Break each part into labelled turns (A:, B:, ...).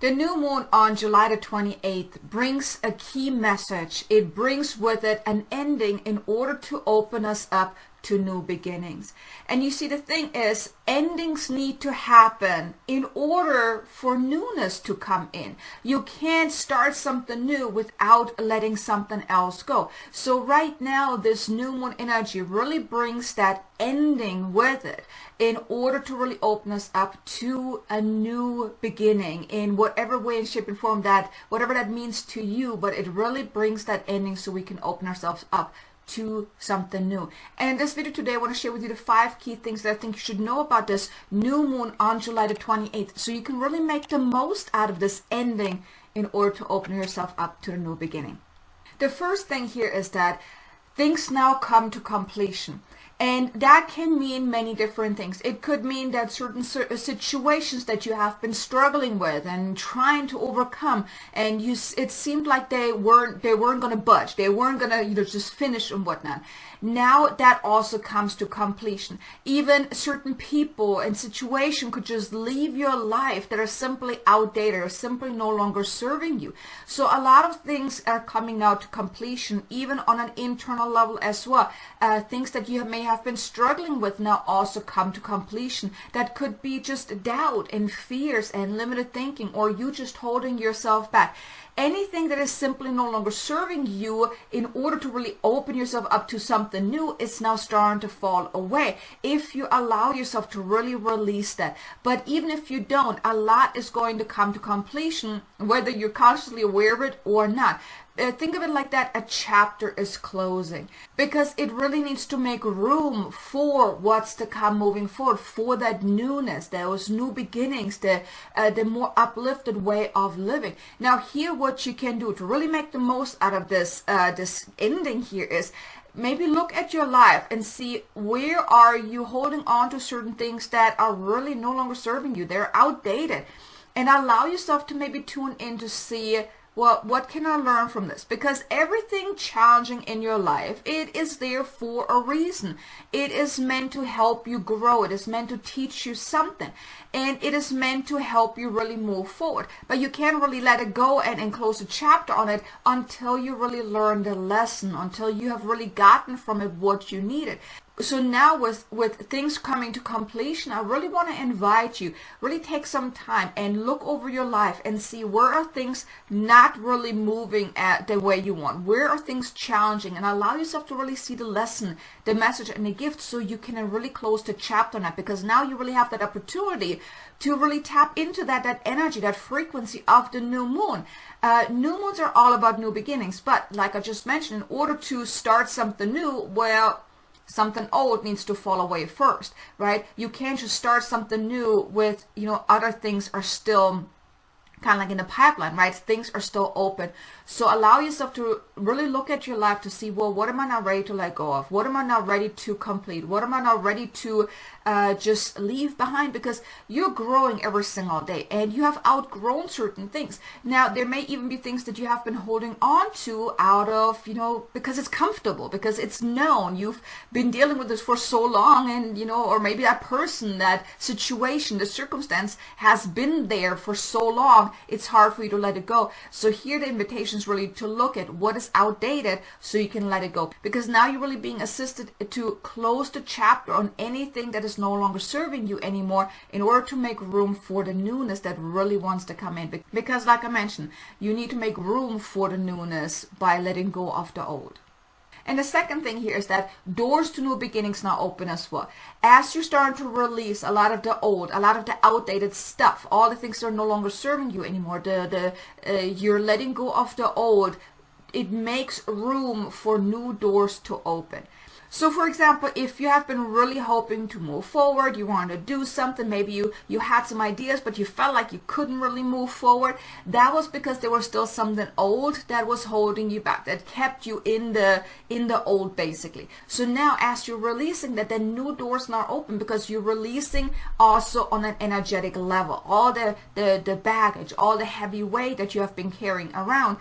A: The new moon on July the 28th brings a key message. It brings with it an ending in order to open us up to new beginnings. And you see, the thing is, endings need to happen in order for newness to come in. You can't start something new without letting something else go. So right now, this new moon energy really brings that ending with it in order to really open us up to a new beginning in whatever way, shape, and form that, whatever that means to you, but it really brings that ending so we can open ourselves up to something new. And in this video today, I want to share with you the 5 key things that I think you should know about this new moon on July the 28th, so you can really make the most out of this ending in order to open yourself up to a new beginning. The first thing here is that things now come to completion. And that can mean many different things. It could mean that certain situations that you have been struggling with and trying to overcome, and it seemed like they weren't going to budge. They weren't going to just finish and whatnot. Now that also comes to completion. Even certain people and situation could just leave your life that are simply outdated or simply no longer serving you. So a lot of things are coming now to completion, even on an internal level as well. Things that you may have been struggling with now also come to completion. That could be just doubt and fears and limited thinking, or you just holding yourself back. Anything that is simply no longer serving you in order to really open yourself up to something new is now starting to fall away if you allow yourself to really release that. But even if you don't, a lot is going to come to completion, whether you're consciously aware of it or not. Think of it like that: a chapter is closing, because it really needs to make room for what's to come moving forward, for that newness, those new beginnings, the more uplifted way of living. Now here, what you can do to really make the most out of this ending here is maybe look at your life and see, where are you holding on to certain things that are really no longer serving you? They're outdated. And allow yourself to maybe tune in to see, well, what can I learn from this? Because everything challenging in your life, it is there for a reason. It is meant to help you grow. It is meant to teach you something. And it is meant to help you really move forward. But you can't really let it go and close a chapter on it until you really learn the lesson, until you have really gotten from it what you needed. So now with things coming to completion, I really want to invite you, really take some time and look over your life and see, where are things not really moving at the way you want? Where are things challenging? And allow yourself to really see the lesson, the message, and the gift, so you can really close the chapter on that, because now you really have that opportunity to really tap into that energy, that frequency of the new moon. New moons are all about new beginnings, but like I just mentioned, in order to start something new, well, something old needs to fall away first, right? You can't just start something new with, other things are still kind of like in the pipeline, right? Things are still open. So allow yourself to really look at your life to see, well, what am I not ready to let go of? What am I not ready to complete? What am I not ready to just leave behind? Because you're growing every single day and you have outgrown certain things. Now, there may even be things that you have been holding on to out of, because it's comfortable, because it's known. You've been dealing with this for so long, and, or maybe that person, that situation, the circumstance has been there for so long, it's hard for you to let it go. So here the invitation is really to look at what is outdated so you can let it go, because now you're really being assisted to close the chapter on anything that is no longer serving you anymore, in order to make room for the newness that really wants to come in. Because like I mentioned, you need to make room for the newness by letting go of the old. And the second thing here is that doors to new beginnings now open as well. As you're starting to release a lot of the old, a lot of the outdated stuff, all the things that are no longer serving you anymore, you're letting go of the old, it makes room for new doors to open. So for example, if you have been really hoping to move forward, you wanted to do something, maybe you had some ideas, but you felt like you couldn't really move forward, that was because there was still something old that was holding you back, that kept you in the old, basically. So now, as you're releasing that, then new doors now open, because you're releasing also on an energetic level. All the baggage, all the heavy weight that you have been carrying around,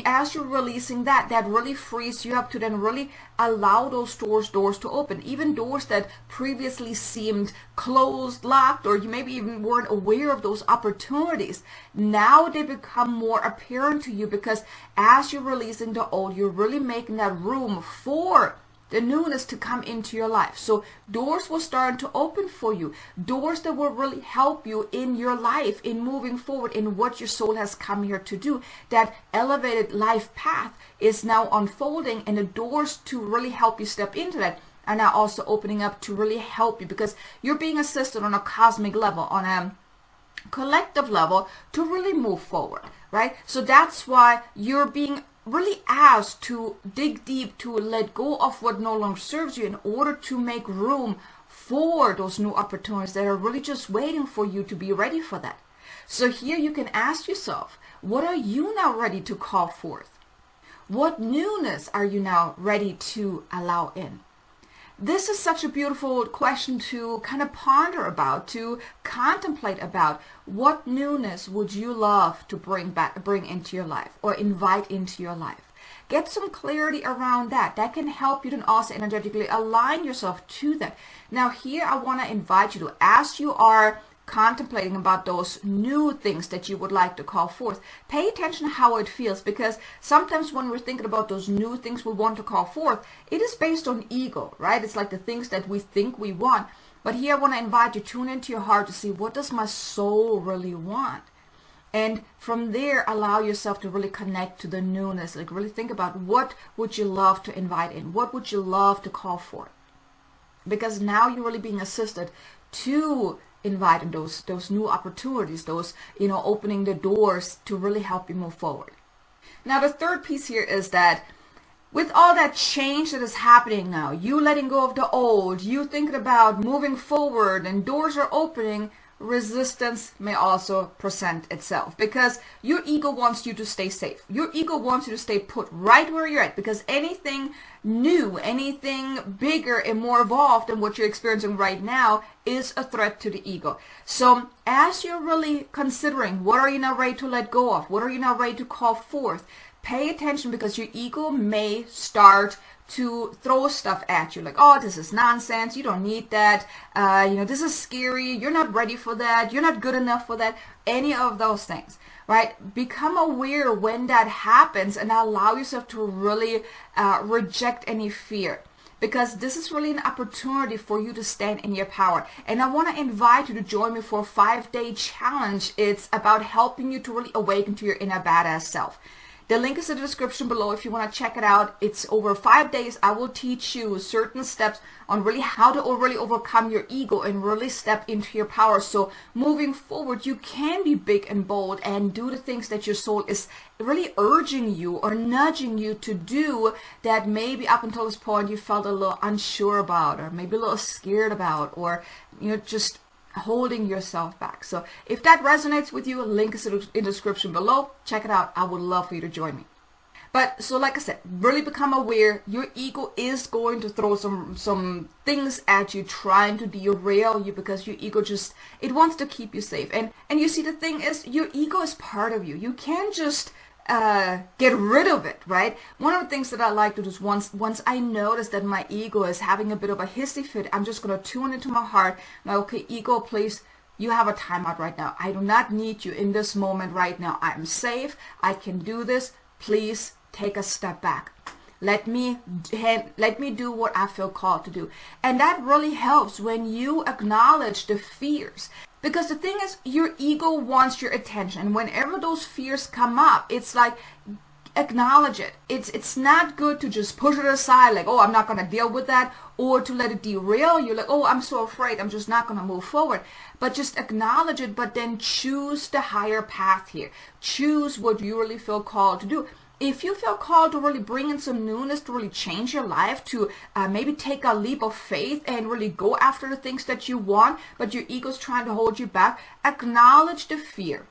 A: as you're releasing that really frees you up to then really allow those doors doors to open, even doors that previously seemed closed, locked, or you maybe even weren't aware of those opportunities. Now they become more apparent to you, because as you're releasing the old, you're really making that room for the newness to come into your life. So doors will start to open for you, doors that will really help you in your life, in moving forward in what your soul has come here to do. That elevated life path is now unfolding, and the doors to really help you step into that are now also opening up to really help you, because you're being assisted on a cosmic level, on a collective level, to really move forward, right? So that's why you're being really asked to dig deep, to let go of what no longer serves you, in order to make room for those new opportunities that are really just waiting for you to be ready for that. So here you can ask yourself, what are you now ready to call forth? What newness are you now ready to allow in? This is such a beautiful question to kind of ponder about, to contemplate about. What newness would you love to bring into your life, or invite into your life? Get some clarity around that. That can help you to also energetically align yourself to that. Now here I want to invite you to, as you are contemplating about those new things that you would like to call forth, pay attention to how it feels, because sometimes when we're thinking about those new things we want to call forth, it is based on ego, right? It's like the things that we think we want. But here I want to invite you to tune into your heart to see, what does my soul really want? And from there, allow yourself to really connect to the newness. Like really think about, what would you love to invite in? What would you love to call forth? Because now you're really being assisted to invite in those new opportunities, those, opening the doors to really help you move forward. Now the third piece here is that with all that change that is happening now, you letting go of the old, you thinking about moving forward, and doors are opening, resistance may also present itself, because your ego wants you to stay safe. Your ego wants you to stay put right where you're at, because anything new, anything bigger and more evolved than what you're experiencing right now is a threat to the ego. So as you're really considering, what are you now ready to let go of? What are you now ready to call forth? Pay attention, because your ego may start to throw stuff at you, like, oh, this is nonsense, you don't need that, this is scary, you're not ready for that, you're not good enough for that, any of those things, right? Become aware when that happens, and allow yourself to really reject any fear, because this is really an opportunity for you to stand in your power. And I want to invite you to join me for a 5-day challenge. It's about helping you to really awaken to your inner badass self. The link is in the description below if you want to check it out. It's over 5 days. I will teach you certain steps on really how to really overcome your ego and really step into your power. So moving forward, you can be big and bold and do the things that your soul is really urging you or nudging you to do, that maybe up until this point you felt a little unsure about, or maybe a little scared about, or just holding yourself back. So if that resonates with you, link is in the description below. Check it out. I would love for you to join me. But so like I said, really become aware. Your ego is going to throw some things at you, trying to derail you, because your ego it wants to keep you safe. And you see, the thing is, your ego is part of you. You can't just get rid of it, right? One of the things that I like to do is once I notice that my ego is having a bit of a hissy fit, I'm just going to tune into my heart. Now, okay, ego, please, you have a timeout right now. I do not need you in this moment right now. I am safe. I can do this. Please take a step back. Let me do what I feel called to do. And that really helps when you acknowledge the fears. Because the thing is, your ego wants your attention. And whenever those fears come up, it's like, acknowledge it. It's not good to just push it aside, like, oh, I'm not going to deal with that, or to let it derail you, like, oh, I'm so afraid, I'm just not going to move forward. But just acknowledge it, but then choose the higher path here. Choose what you really feel called to do. If you feel called to really bring in some newness, to really change your life, to maybe take a leap of faith and really go after the things that you want, but your ego's trying to hold you back, acknowledge the fear.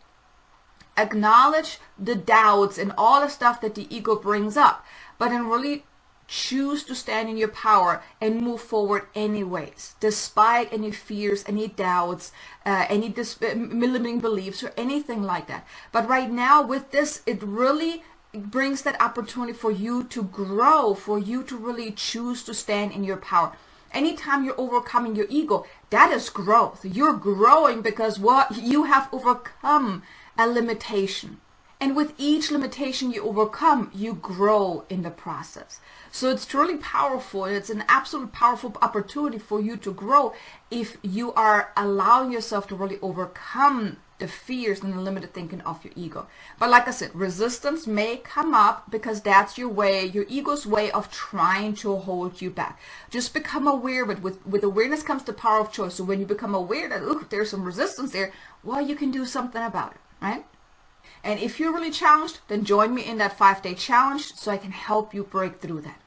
A: Acknowledge the doubts and all the stuff that the ego brings up, but then really choose to stand in your power and move forward anyways, despite any fears, any doubts, any limiting beliefs or anything like that. But right now with this, it really it brings that opportunity for you to grow, for you to really choose to stand in your power. Anytime you're overcoming your ego, that is growth. You're growing because what you have overcome a limitation. And with each limitation you overcome, you grow in the process. So it's truly powerful. It's an absolute powerful opportunity for you to grow if you are allowing yourself to really overcome the fears and the limited thinking of your ego. But like I said, resistance may come up because that's your way, your ego's way of trying to hold you back. Just become aware of it. With awareness comes the power of choice. So when you become aware that, look, there's some resistance there, well, you can do something about it, right? And if you're really challenged, then join me in that 5-day challenge so I can help you break through that.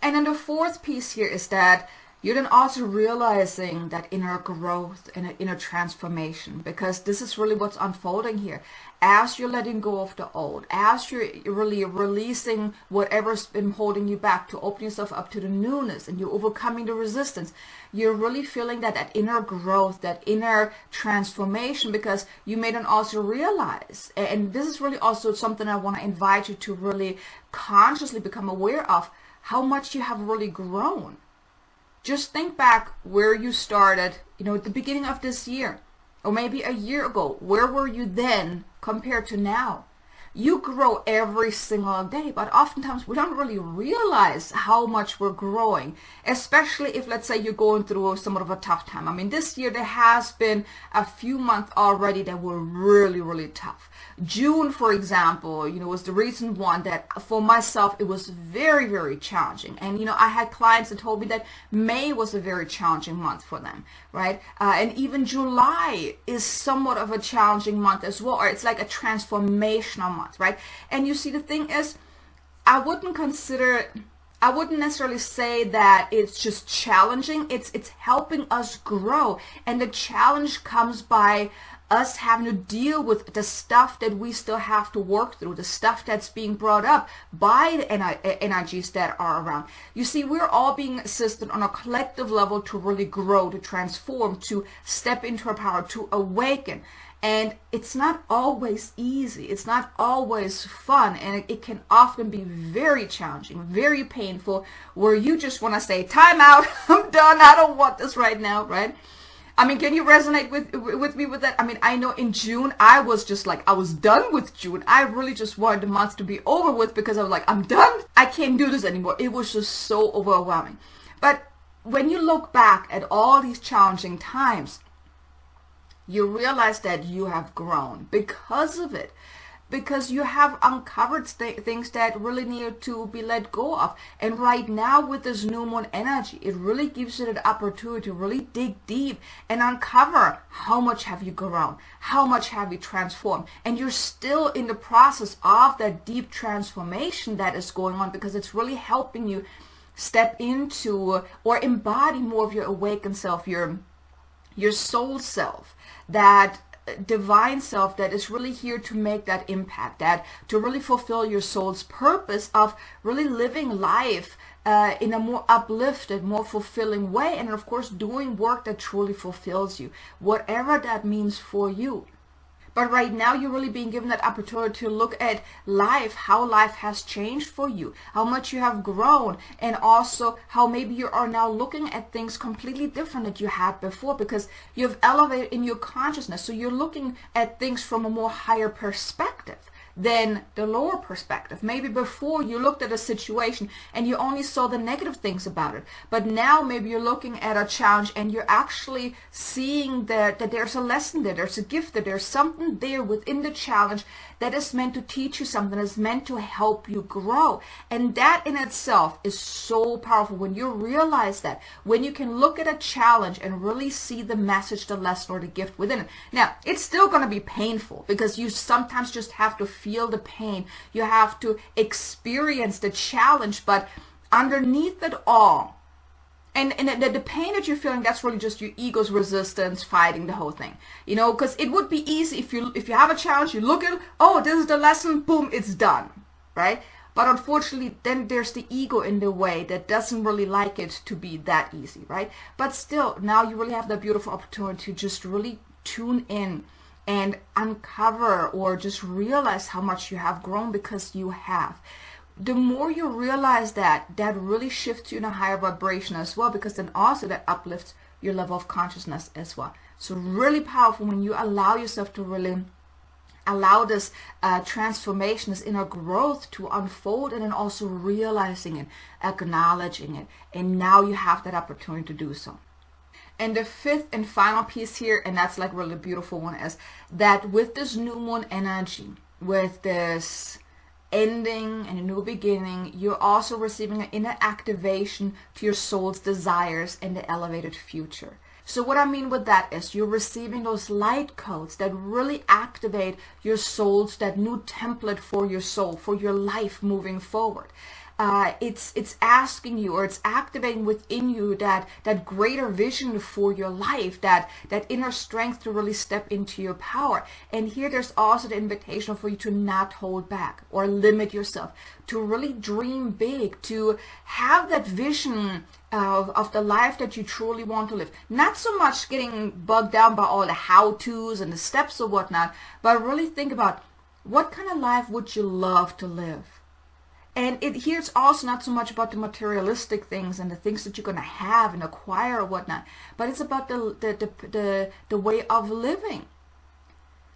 A: And then the fourth piece here is that you're then also realizing that inner growth and an inner transformation, because this is really what's unfolding here. As you're letting go of the old, as you're really releasing whatever's been holding you back to open yourself up to the newness, and you're overcoming the resistance, you're really feeling that inner growth, that inner transformation, because you may then also realize, and this is really also something I want to invite you to really consciously become aware of, how much you have really grown. Just think back where you started, at the beginning of this year, or maybe a year ago. Where were you then compared to now? You grow every single day, but oftentimes we don't really realize how much we're growing, especially if, let's say, you're going through somewhat of a tough time. I mean, this year there has been a few months already that were really, really tough. June, for example, was the recent one that for myself, it was very, very challenging. And, I had clients that told me that May was a very challenging month for them, right? And even July is somewhat of a challenging month as well, or it's like a transformational month, right? And you see, the thing is, I wouldn't necessarily say that it's just challenging. It's helping us grow. And the challenge comes by us having to deal with the stuff that we still have to work through, the stuff that's being brought up by the energies that are around. You see, we're all being assisted on a collective level to really grow, to transform, to step into our power, to awaken. And it's not always easy. It's not always fun. And it can often be very challenging, very painful, where you just want to say, time out, I'm done, I don't want this right now, right? I mean, can you resonate with me with that? I mean, I know in June, I was just like, I was done with June. I really just wanted the month to be over with because I was like, I'm done. I can't do this anymore. It was just so overwhelming. But when you look back at all these challenging times, you realize that you have grown because of it. Because you have uncovered things that really need to be let go of. And right now with this new moon energy, it really gives you the opportunity to really dig deep and uncover how much have you grown, how much have you transformed. And you're still in the process of that deep transformation that is going on, because it's really helping you step into or embody more of your awakened self, your soul self, that divine self that is really here to make that impact, that to really fulfill your soul's purpose of really living life in a more uplifted, more fulfilling way, and of course doing work that truly fulfills you, whatever that means for you. But right now, you're really being given that opportunity to look at life, how life has changed for you, how much you have grown, and also how maybe you are now looking at things completely different than you had before, because you've elevated in your consciousness. So you're looking at things from a more higher perspective than the lower perspective. Maybe before you looked at a situation and you only saw the negative things about it, but now maybe you're looking at a challenge and you're actually seeing that there's a lesson there, there's a gift there, there's something there within the challenge that is meant to teach you something, is meant to help you grow. And that in itself is so powerful when you realize that, when you can look at a challenge and really see the message, the lesson, or the gift within it. Now, it's still going to be painful because you sometimes just have to feel the pain. You have to experience the challenge, but underneath it all, and the pain that you're feeling, that's really just your ego's resistance fighting the whole thing. Because it would be easy if you have a challenge, you look at it, oh, this is the lesson, boom, it's done, right? But unfortunately, then there's the ego in the way that doesn't really like it to be that easy, right? But still, now you really have the beautiful opportunity to just really tune in and uncover or just realize how much you have grown, because you have. The more you realize that, that really shifts you in a higher vibration as well, because then also that uplifts your level of consciousness as well. So really powerful when you allow yourself to really allow this transformation, this inner growth to unfold, and then also realizing it, acknowledging it, and now you have that opportunity to do so. And the fifth and final piece here, and that's like really beautiful one, is that with this new moon energy, with this ending and a new beginning, you're also receiving an inner activation to your soul's desires and the elevated future. So what I mean with that is you're receiving those light codes that really activate your soul's, that new template for your soul, for your life moving forward. It's asking you, or it's activating within you that greater vision for your life, that inner strength to really step into your power. And here there's also the invitation for you to not hold back or limit yourself, to really dream big, to have that vision of the life that you truly want to live. Not so much getting bogged down by all the how-tos and the steps or whatnot, but really think about what kind of life would you love to live. And here it's also not so much about the materialistic things and the things that you're going to have and acquire or whatnot, but it's about the way of living.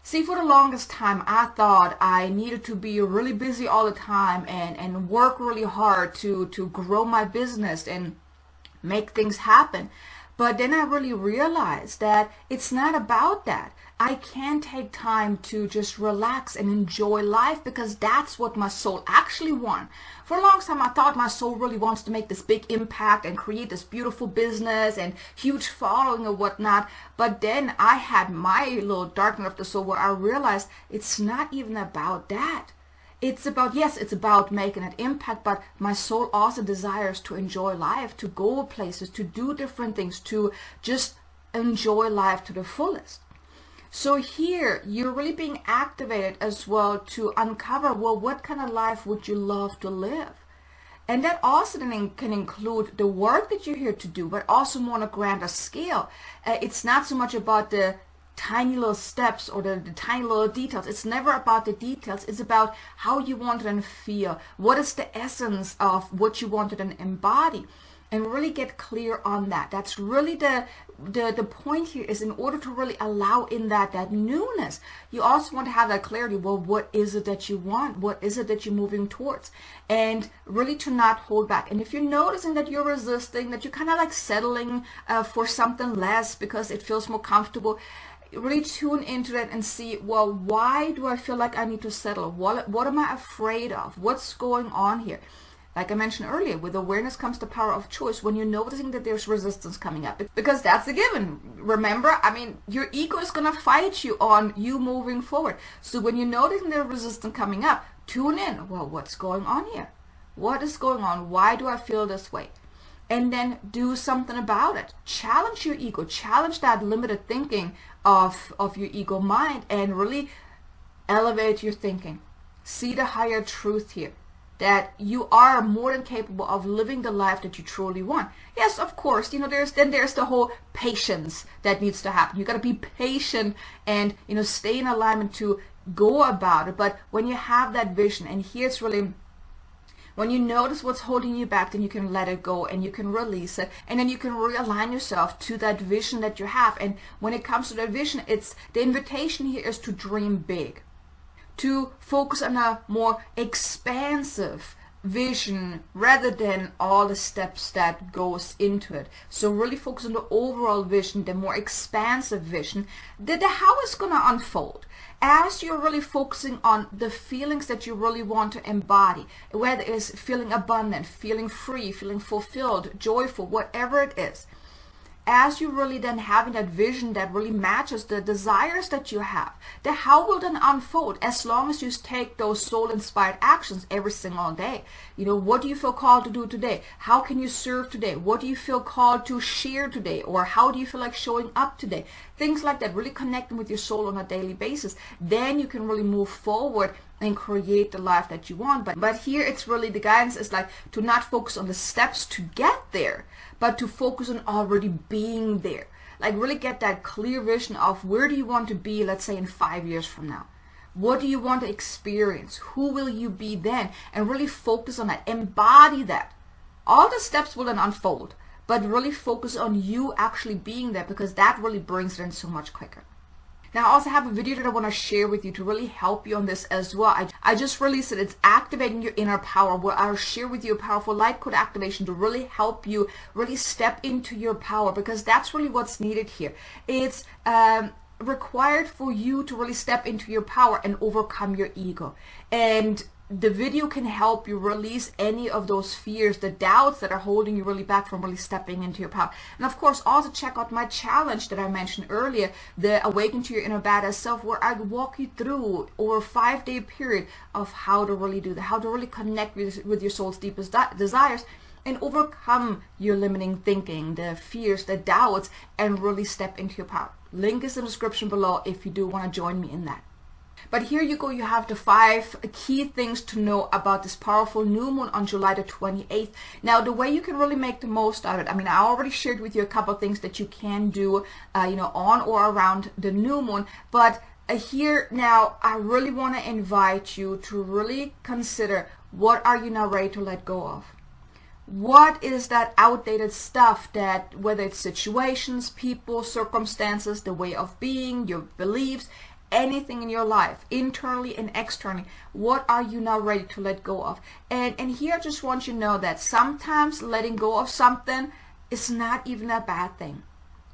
A: See, for the longest time, I thought I needed to be really busy all the time and work really hard to grow my business and make things happen. But then I really realized that it's not about that. I can take time to just relax and enjoy life, because that's what my soul actually wants. For a long time, I thought my soul really wants to make this big impact and create this beautiful business and huge following or whatnot. But then I had my little dark night of the soul where I realized it's not even about that. It's about, yes, it's about making an impact, but my soul also desires to enjoy life, to go places, to do different things, to just enjoy life to the fullest. So here, you're really being activated as well to uncover, well, what kind of life would you love to live? And that also then can include the work that you're here to do, but also more on a grander scale. It's not so much about the tiny little steps or the tiny little details. It's never about the details. It's about how you want to feel. What is the essence of what you want to embody? And really get clear on that. That's really the point here, is in order to really allow in that newness, you also want to have that clarity. Well, what is it that you want? What is it that you're moving towards? And really to not hold back. And if you're noticing that you're resisting, that you're kind of like settling for something less because it feels more comfortable, really tune into that and see, well, why do I feel like I need to settle? What am I afraid of? What's going on here? Like I mentioned earlier, with awareness comes the power of choice. When you're noticing that there's resistance coming up, because that's a given. Remember, I mean, your ego is going to fight you on you moving forward. So when you're noticing there's resistance coming up, tune in. Well, what's going on here? What is going on? Why do I feel this way? And then do something about it. Challenge your ego. Challenge that limited thinking of your ego mind, and really elevate your thinking. See the higher truth here, that you are more than capable of living the life that you truly want. Yes, of course, there's the whole patience that needs to happen. You got to be patient and, stay in alignment to go about it. But when you have that vision, and here's really, when you notice what's holding you back, then you can let it go and you can release it, and then you can realign yourself to that vision that you have. And when it comes to that vision, it's the invitation here is to dream big, to focus on a more expansive vision rather than all the steps that goes into it. So really focus on the overall vision, the more expansive vision, the how it's going to unfold. As you're really focusing on the feelings that you really want to embody, whether it's feeling abundant, feeling free, feeling fulfilled, joyful, whatever it is, as you really then having that vision that really matches the desires that you have, the how will then unfold as long as you take those soul-inspired actions every single day. What do you feel called to do today? How can you serve today? What do you feel called to share today? Or how do you feel like showing up today? Things like that, really connecting with your soul on a daily basis. Then you can really move forward and create the life that you want. But here it's really, the guidance is like to not focus on the steps to get there, but to focus on already being there. like really get that clear vision of where do you want to be, let's say in 5 years from now. What do you want to experience? Who will you be then? And really focus on that. Embody that. All the steps will then unfold, but really focus on you actually being there, because that really brings it in so much quicker. Now, I also have a video that I want to share with you to really help you on this as well. I just released it. It's activating your inner power, where I'll share with you a powerful light code activation to really help you really step into your power, because that's really what's needed here. It's required for you to really step into your power and overcome your ego. And the video can help you release any of those fears, the doubts that are holding you really back from really stepping into your power. And of course, also check out my challenge that I mentioned earlier, the Awaken to Your Inner Badass Self, where I walk you through over a 5-day period of how to really do that, how to really connect with your soul's deepest desires and overcome your limiting thinking, the fears, the doubts, and really step into your power. Link is in the description below if you do want to join me in that. But here you go, you have the 5 key things to know about this powerful new moon on July the 28th. Now, the way you can really make the most out of it, I mean, I already shared with you a couple of things that you can do, on or around the new moon. But here now, I really want to invite you to really consider, what are you now ready to let go of? What is that outdated stuff that, whether it's situations, people, circumstances, the way of being, your beliefs, anything in your life, internally and externally, what are you now ready to let go of? And here I just want you to know that sometimes letting go of something is not even a bad thing,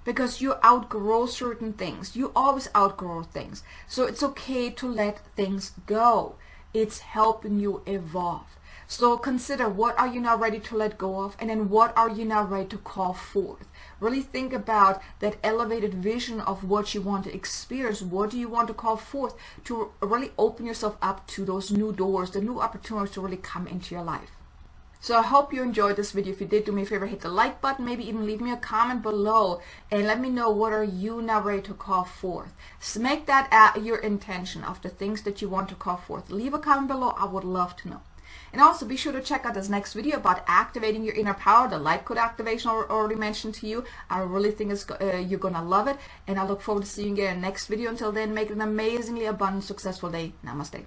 A: because you outgrow certain things. You always outgrow things. So it's okay to let things go. It's helping you evolve. So consider, what are you now ready to let go of? And then what are you now ready to call forth? Really think about that elevated vision of what you want to experience. What do you want to call forth to really open yourself up to those new doors, the new opportunities to really come into your life? So I hope you enjoyed this video. If you did, do me a favor, hit the like button, maybe even leave me a comment below and let me know, what are you now ready to call forth. So make that your intention of the things that you want to call forth. Leave a comment below. I would love to know. And also be sure to check out this next video about activating your inner power, the light code activation I already mentioned to you. I really think you're going to love it. And I look forward to seeing you in the next video. Until then, make it an amazingly abundant, successful day. Namaste.